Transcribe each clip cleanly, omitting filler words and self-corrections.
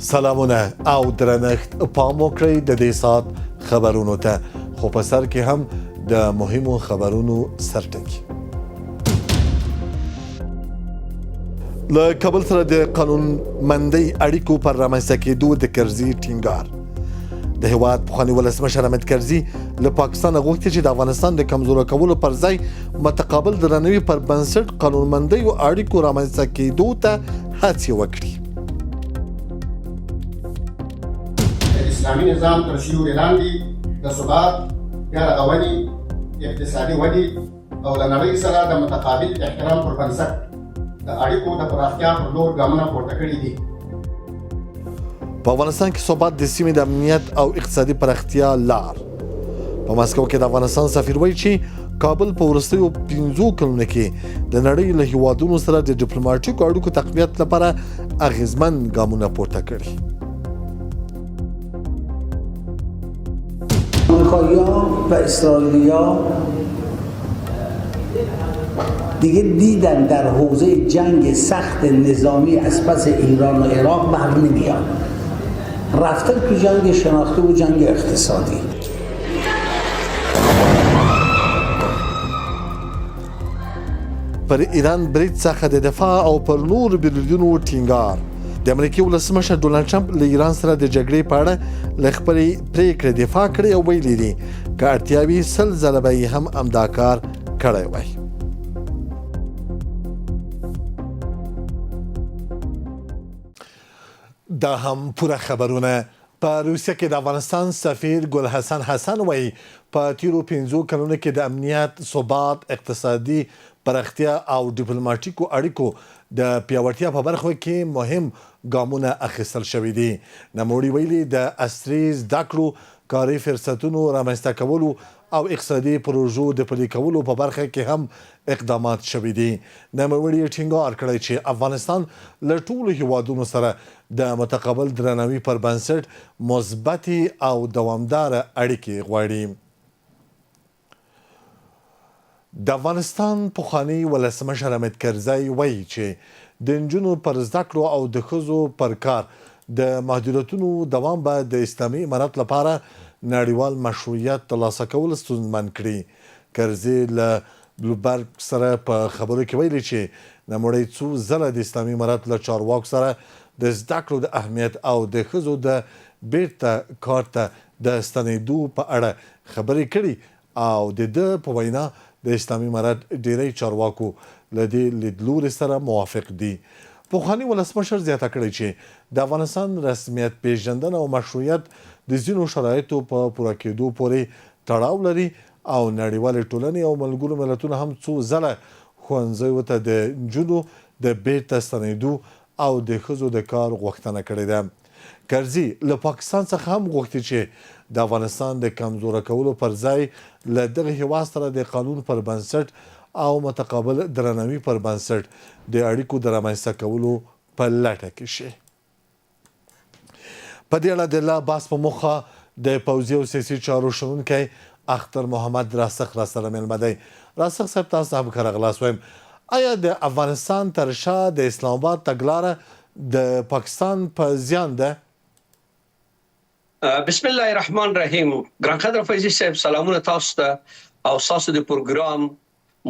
سلامونه او درنښت پام وکړئ د دې سات خبرونو ته خو په سر کې هم د مهمو خبرونو سرټکی له کابل سره د قانون مندۍ اړیکو پر رامنځته کېدو د کرزي ټینګار د هېواد پخواني ولسمشر حامد کرزي له پاکستانه غوښتي چې د افغانستان د کمزوره کولو پر ځای متقابل درناوي پر بنسټ قانون مندۍ اړیکو رامنځته کېدو ته هڅې وکړي. اسلامي نظام تر سیوري لاندې د ثبات یا رغونې اقتصادي ودې او له نړۍ سره د متقابل احترام پر بنسټ د اړیکو د پراختیا پر لور ګامونه پورته کړي دي. په افغانستان کې ثبات د سیمې د امنیت او اقتصادي پراختیا لار. په مسکو کې د افغانستان سفیر وایي چې کابل په وروستیو 15 کلونو کې د نړۍ له هیوادونو سره د ډیپلوماټیکو اړیکو تقویت لپاره اغیزمن ګامونه پورته کړي. آمریکایی‌ها و اسرائیلی‌ها دیگه دیدن در حوزه جنگ سخت نظامی از پس ایران و عراق بر نمیاد. رفتن تو جنگ شناختی و جنگ اقتصادی. پر ایران برید څخه د دفاع او پر نور بریدونو ټینګار. د امریکای ولسمشر ډونالد ټرمپ له ایران سره د جګړې په اړه له خپلې پریکړې دفاع کړې او ویلي دي که اړتیا وي 100 ځله به یې هم همدا کار کړی وای. دا هم پوره خبرونه. په روسیه کې د افغانستان سفیر ګل حسن حسن وایي په تیرو 15 کلونو کې د امنیت، ثبات، اقتصادي پراختیا او ډیپلوماټیکو اړیکو د پیاوړتیا په برخو کې مهم ګامونه اخیستل شوي دي. نوموړي ویلي د عصري زده کړو، کاري فرصتونو رامنځته کولو او اقتصادي پروژو د پلي کولو په برخه کې هم اقدامات شوي دي. نوموړي ټینګار کړی چې افغانستان له ټولو هیوادونو سره د متقابل درناوي پر بنسټ مثبتې او دوامداره اړیکې غواړي. د افغانستان پخواني ولسمشر حامد کرزي وایي چې د نجونو پر زده کړو او د ښځو پر کار د محدودیتونو دوام به د اسلامي امارت لپاره نړیوال مشروعیت ترلاسه کول ستونزمن کړي. کرزي له بلومبرګ سره په خبرو کې ویلي چې نوموړی څو ځله د اسلامي امارت له چارواکو سره د زده کړو د اهمیت او د ښځو د بیرته کار ته د ستنېدو په اړه خبرې کړي او د ده په وینا د اسلامي امارت ډیری چارواکو له دې لیدلوري سره موافق دي. پخواني ولسمشر زیاته کړې چې د افغانستان رسمیت پیژندنه او مشروعیت د ځینو شرایطو په پوره کېدو پورې تړاو لري او نړیوالې ټولنې او ملګرو ملتونو هم څو ځله ښوونځیو ته د نجونو د بیرته ستنېدو او د ښځو د کار غوښتنه کړې ده. کرزي له پاکستان څخه هم غوښتي چې د افغانستان د کمزوره کولو پر ځای له دغه هېواد سره د قانون پر بنسټ او متقابل درناوي پر بنسټ د اړیکو د رامنځته کولو په لټه کې شي. په دې اړه د الله باس په موخه د پوځي او سیاسي چارو شنونکی اختر محمد راسخ را سره مېلمه دی. راسخ صاحب تاسو هم ښه راغلاست وایم. آیا د افغانستان تر شا د اسلام آباد تګلاره د پاکستان په زیان ده؟ بسم الله الرحمن الرحیم. ګران قدر فیضي صاحب سلامونه تاسو ته او تاسو د پروګرام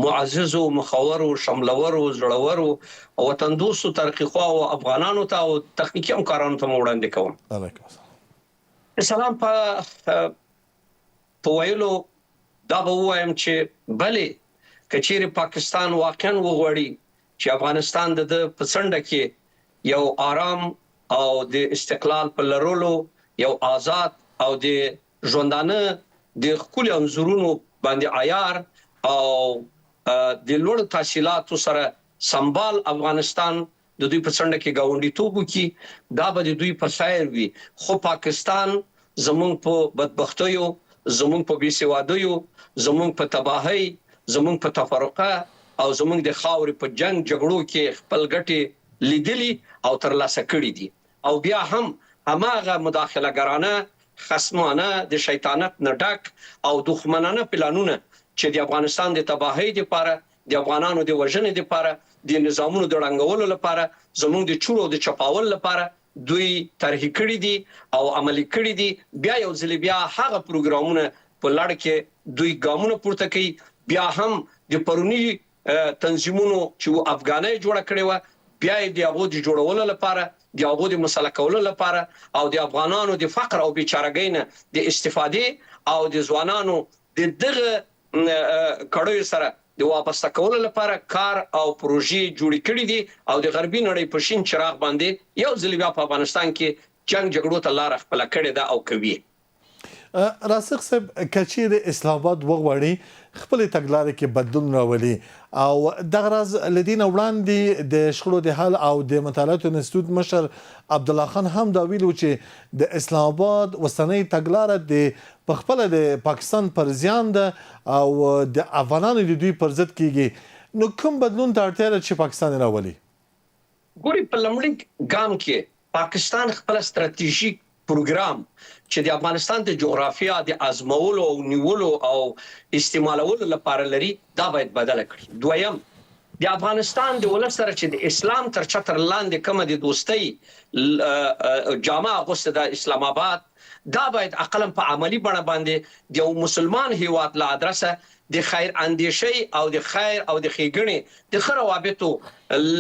معززو، مخاورو، شملورو، زړورو او وطن دوستو ترقیخواو افغانانو ته او تخنیکي همکارانو ته وړاندې کوم. علیکم السلام. سلام په ویلو دا به ووایم چې بلې که چیرې پاکستان واقعا وغواړي چې افغانستان د په څنډه کې یو آرام او د استقلال په لرلو یو آزاد او د ژوندانه د ښکلي انځورونو باندې عیار او د لوړ تحصیلاتو سره سمبال افغانستان د دوی په څنډه کې ګاونډیتوب وکړي، دا به د دوی په خیر وي. خو پاکستان زمونږ په بدبختیو، زمونږ په بېسوادیو، زمونږ په تباهۍ، زمونږ په تفرقه او زمونږ د خاورې په جنگ جګړو کې خپل ګټې لیدلي او ترلاسه کړي دي. او بیا هم هماغه مداخله ګرانه، خصمانه، د شیطانت نه ډک او دښمنانه پلانونه چې د افغانستان د تباهۍ لپاره، د افغانانو د وژنې لپاره، د نظامونو د ړنګولو لپاره، زموږ د چورو د چپاول لپاره دوی طرحې کړې دي او عملي کړې دي. بیا یو ځل بیا هغه پروګرامونه په لړ کې دوی ګامونه پورته کوي. بیا هم د پرونی تنظیمونو چې افغانۍ جوړه کړې و بیا د هغو د جوړولو لپاره د هغو د مسله کولو لپاره او د افغانانو د فقر او بیچارهګۍ نه د استفادې او د ځوانانو د دغه کړیو سره د واپس کولو لپاره کار او پروژې جوړې کړې دي او د غربي نړۍ په شین چراغ باندې یو ځل بیا په افغانستان کې جنگ جګړو ته لار خپل کړې ده او کوي. راسخ صاحب کچیر اسلام آباد وغواړي خپل تګلارې کې بدلون راولي او دغه راز لدین وړاندې د شخړو د حل او د مطالعاتو انستیتوت مشر عبد الله خان هم دا ویلو چې د اسلام آباد وسنۍ تګلارې د خپل د پاکستان پر زیان ده او د افغانانو د دوی پر ضد کیږي. نو کوم بدلون ته اړتیا لري چې پاکستان راولي؟ ګوري په لومړي ګام کې پاکستان خپل ستراتیژیک پروګرام چې د افغانستان د جغرافیا د ازمولو او نیولو او استعمالولو لپاره لري دا باید بدل کړي. دویم د افغانستان د ولس سره چې د اسلام تر چتر لاندې کوم د دوستۍ جامه اغوسته د اسلام آباد دا باید عقلم په عملی بڼه باندې د مسلمان هیواد لا ادرسه د خیر اندیشي او د خیر او د ښېګڼې د ښه روابطو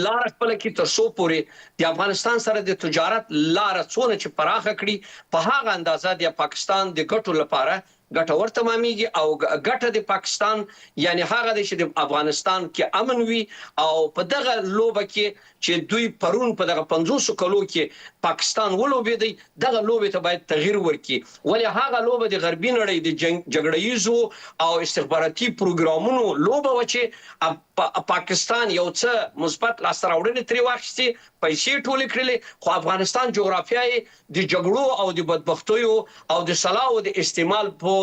لار خپل کې تر څو پورې د افغانستان سره د تجارت لار څونه چې پراخه کړي په هغه اندازه د پاکستان د ګټو لپاره ګټور تمامېږي او ګټه د پاکستان یعنی هغه چې د افغانستان کې امن وي او په دغه لوبه کې چې دوی پرون په دغه 500 کلو کې پاکستان ولوبېدی دغه لوبه ته باید تغییر ورکړي. ولې هغه لوبه د غربي نړۍ د جګړه‌ییزو او استخباراتي پروګرامونو لوبه و چې پاکستان یو څه مثبت لاسته راوړنې ترې واخیستې پیسې ټولې کړلې خو افغانستان جغرافیه د جګړو او د بدبختیو او د سلاو د استعمال په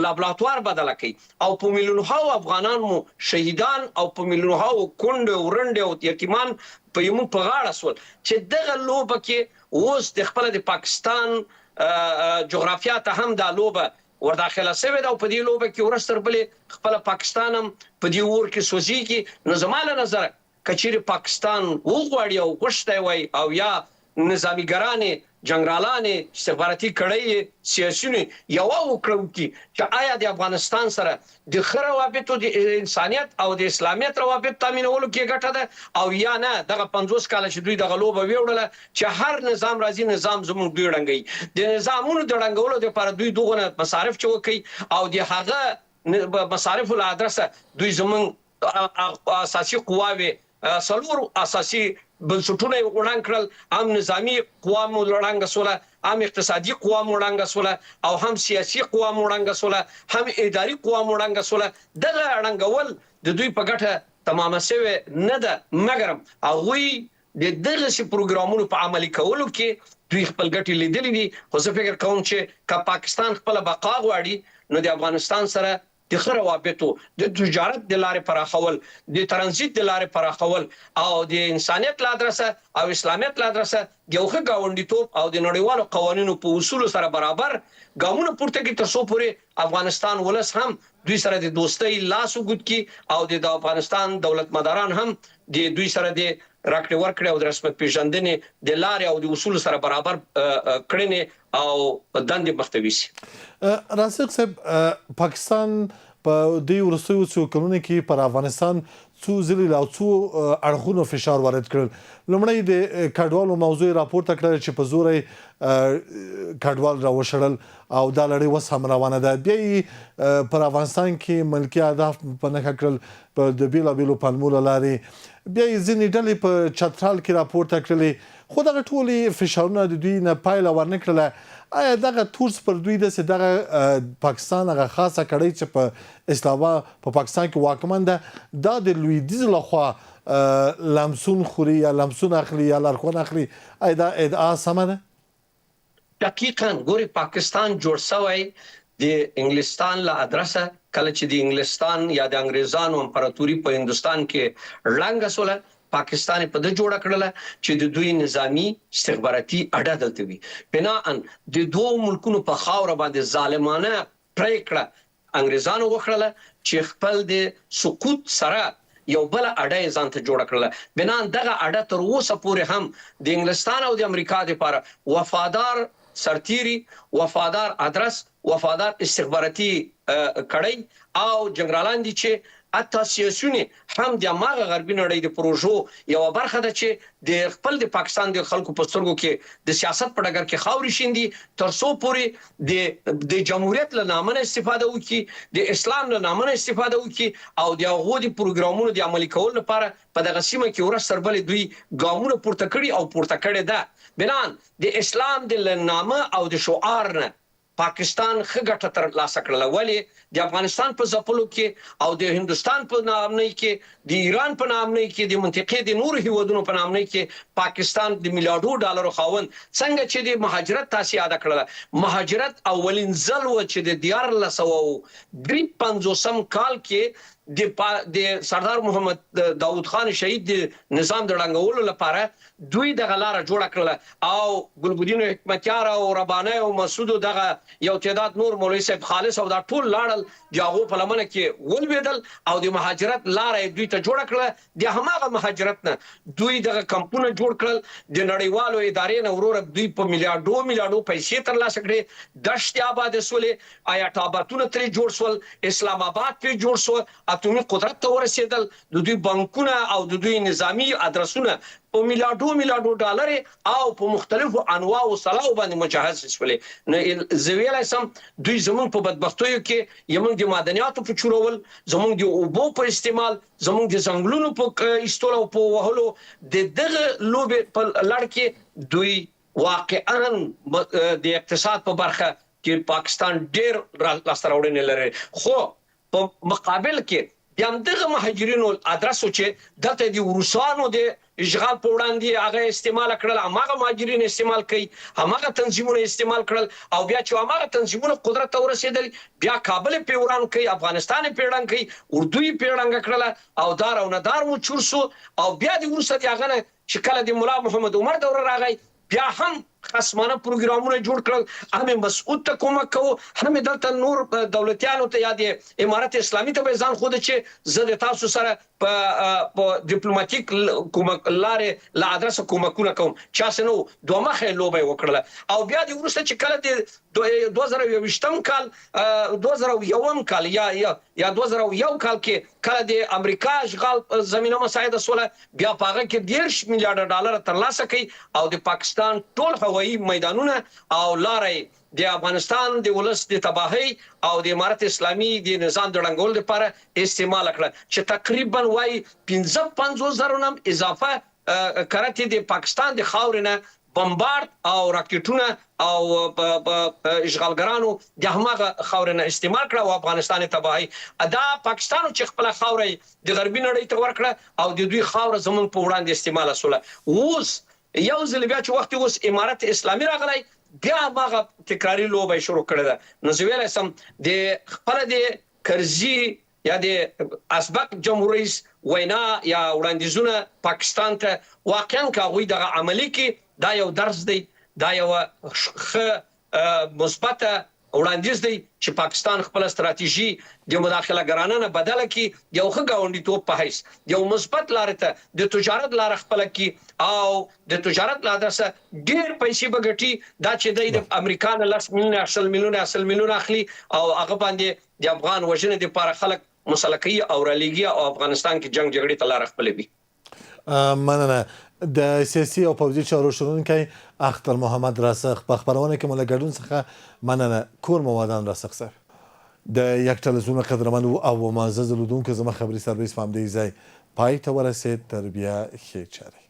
لابراتوار بدل کړي او په میلیونو افغانان مو شهیدان او په میلیونو کونډ ورند او یتیمان په یمو په غاړه سول چې دغه لوبه کې اوس د خپل د پاکستان جغرافیه ته هم دا لوبه ورداخله سوي دا په دې لوبه کې ورستر بلې خپل پاکستان هم په دې ور کې سوځيږي. نو زماله نظر کچېر پاکستان وغواړي او غوښتي وي او یا نظامی ګرانې جنرالانې استخباراتي کړۍ سیاسيونه یو وکړو چې آیا د افغانستان سره د خره روابطو د انسانيت او د اسلامیت روابط تامینولو کې ګټه ده او یا نه دغه 50 کال چې دوی دغه لوبه ویوړله چې هر نظام راځي نظام زموږ دوی رنګي د نظامونو د رنګولو لپاره دوی دغه مصارف چوکي او د هغه مصارف له ادرسه دوی زموږ اساسي قواوي سلور اساسي بنسټونه وړاندې کړل هم نظامی قوام وړاندې سوله هم اقتصادي قوام وړاندې سوله او هم سیاسي قوام وړاندې سوله هم اداري قوام وړاندې سوله دغه وړاندول د دوی په ګټه تمامه شوی نه ده مګر هغه د دغه سي پروګرامونو په عملي کولو کې دوی خپل ګټې لیدلې دي. خو زه فکر کوم چې پاکستان خپل بقا غواړي نو د افغانستان سره د خره روابطو د تجارت د لارې پراخول د ترانزیت د لارې پراخول او د انسانيت لا ادرسه او اسلامیت لا ادرسه یو ښه گاونډیتوب او د نړیوالو قوانینو په اصولو سره برابر ګامونه پورته کې تر څو پورې افغانستان ولس هم دوی سره د دوستۍ لاس وګد کی او د افغانستان دولت مداران هم د دوی سره د راکړې ورکړې او د رسمیت پیژندنې د لارې او د اصولو سره برابر کړنې او دندې مختوي سي. راسخ صاحب پاکستان په دې ورسوي څو کلونو کې پر افغانستان څو ځلې لا څو اړخونو فشار وارد کړل. لومړی د کډوالو موضوع راپورته کړل چې په زوري کډوال راوشړل او دا لړۍ وس هم روانه ده. بیا پر افغانستان کې ملکی اهداف په نخښه کړل په د بیلابیلو پلمو لارې بیا ځینې ډلې په چترال کې راپورته کړلې خو دغه ټولې فشارونه د دوی نه پایله ورنکړله. آیا دغه تورس پر دوی دغه پاکستان هغه خاصه کړۍ چې په اسلام آباد په پاکستان کې واکمن ده دا د لویدیځ لخوا لمسون خوري یا لمسون اخلي یا لارښوونه اخلي آیا دا ادعا سمه ده؟ دقیقاً ګوري پاکستان جوړ شوی د انګلستان له ادرسه کله چې د انګلستان یا د انګریزانو امپراتوري په هندستان کې ړنګه سوله پاکستان په د جوړ کړل چې د دوی نظامی استخباراتي اډه دلته وي بناء د دوه ملکونو په خاور باندې ظالمانه پریکړه انګریزانو وکړه چې خپل د سقوط سره یو بل اډه یې ځان ته جوړه کړله. بنان دغه اډه تر اوسه پورې هم د انګلستان او د امریکا دپاره وفادار سرتیري، وفادار ادرس، وفادار استخباراتي کړی او جنرالان دي چې حتی سیاسونه هم د هماغه غربي نړۍ د پروژو یوه برخه ده چې د خپل د پاکستان د خلکو په سترګو کې د سیاست په ډګر کې خاورې شیندي تر څو پورې د جمهوریت له نامه نه استفاده وکړي، د اسلام له نامه نه استفاده وکړي او د هغو د پروګرامونو د عملي کولو لپاره په دغه سیمه کې ورځ تر بلې دوی ګامونه پورته کړي او پورته کړې ده. بنان د اسلام د نامه او د شعار نه پاکستان ښه ګټه ترلاسه کړله. ولې د افغانستان په ځپلو کې او د هندوستان په نامنۍ کې، د ایران په نامنۍ کې، د منطقې د نورو هیوادونو په نامنۍ کې پاکستان د میلیارډو ډالرو خاوند څنګه چې د مهاجرت تاسې یاده کړله. مهاجرت اولین ځل و چې د 1953 کال کې د سردار محمد داود خان شهید د نظام د ړنګولو لپاره دوی دغه لاره جوړه کړله او ګلبدین حکمتیار او رباني او مسعود دغه یو تعداد نور مولوي صاحب خالص او دا ټول لاړل د هغو په لمنه کې ولوېدل او د مهاجرت لاره دوی ته جوړه کړله. د هماغه مهاجرت نه دوی دغه کمپونه جوړ کړل، د نړیوالو ادارې نه وروره دوی په میلیارډو پیسې ترلاسه کړې، دشتې آبادې سولې، ایاټ آبادونه ترې جوړ سول، اسلام آباد پرې جوړ سو، اتومي قدرت ته ورسېدل، د دوی بانکونه او د دوی نظامی ادرسونه په میلیارډو ډالر او په مختلفو انواع او سلاو باندې مجهز شولې. نو زه ویلای سم دوی زمونږ په بدبختیو کې یمونږ د معدنیاتو په چورول، زمونږ د اوبو په استعمال، زمونږ د ځنګلونو په ایستلو او په وهلو د دغه لوبې په لړ کې دوی واقعا د اقتصاد په برخه کې پاکستان ډېر لاسته راوړنې لري. خو په مقابل کې د همدغه مهاجرینو ادرسو چې دلته د روسانو د اشغال په وړاندې هغه استعمال کړل، هماغه مهاجرین استعمال کوي، هماغه تنظیمونه استعمال کړل او بیا چې هماغه تنظیمونه قدرت ته ورسېدل بیا کابل یې پیوران کوي، افغانستان یې پیړنګ کوي، اردو یې پیړنګ کړله او دار او ندار مو چور سو او بیا د وروسته د هغه نه چې کله د ملا محمد عمر دوره راغی بیا هم خصمانه پروګرامونه جوړ کړل، هم مسعود ته کومک کوو، هم دلته نور دولتیانو ته یا د امارت اسلامي ته به ځان خوده چې زه د تاسو سره په ډیپلوماټیک کومک لارې له ادرسه کومکونه کوم. چاسې نو دوه مخې لوبه یې وکړله او بیا د وروسته چې کله د 2021 کال 2001 کال یا 2001 کال کې کله د امریکا اشغال زمینه مساعده سوله بیا په هغه کې 10 میلیارډ ډالر ترلاسه کړي او د پاکستان ټول هوایي میدانونه او لارې د افغانستان د ولس د تباهي او د امارت اسلامي د نظام د ړنګولو لپاره استعمال کړه چې تقریبا وايي 55,000 نم اضافه کراتې د پاکستان د خاورې نه بمبارد او راکټونه او اشغالګرانو د هماغه خاورې نه استعمال کړه او افغانستان تباهي دا پاکستان چې خپل خاورې د غربي نړۍ ته ورکړه او د دوی خاور زمونږ په وړاندې استعمال سوله. اوس یو ځل بیا چې وخت اوس امارت اسلامي راغلی بیا هغه تکراری لوبه شروع کړې ده. نو زه ویلی سم د خپله د کرزي یا د ازبک جمهور رئیس وینا یا وړاندیزونه پاکستان ته واقعا که هغوی دغه عملي کې دا یو درس دی، دا یو ښه مثبته وړاندیز دی چې پاکستان خپل ستراتیژي د مداخله ګرانه نه بدله کړي، یو ښه ګاونډیتوب په حیث یو مثبت لارې ته د تجارت لاره خپله کړي او د تجارت له ادرسه ډېر پیسې به ګټي. دا چې دی د امریکا نه 10 میلیونه 10 میلیونه اخلي او هغه باندې د افغان وژنې دپاره خلک مسلکي او رالیږي او افغانستان کې جنګ جګړې ته لاره خپلوي. مننه. د سیاسي او پوځي چارو شنونکی اختر محمد راسخ په خبرونه کې مو له ګډون څخه مننه. کور موادان راسخ صاحب د یک تلویزیون قدرمن او معزز لیدونکو زما خبري سرویس په همدې ځای پای ته ورسېد. تر بیا ښې چارې.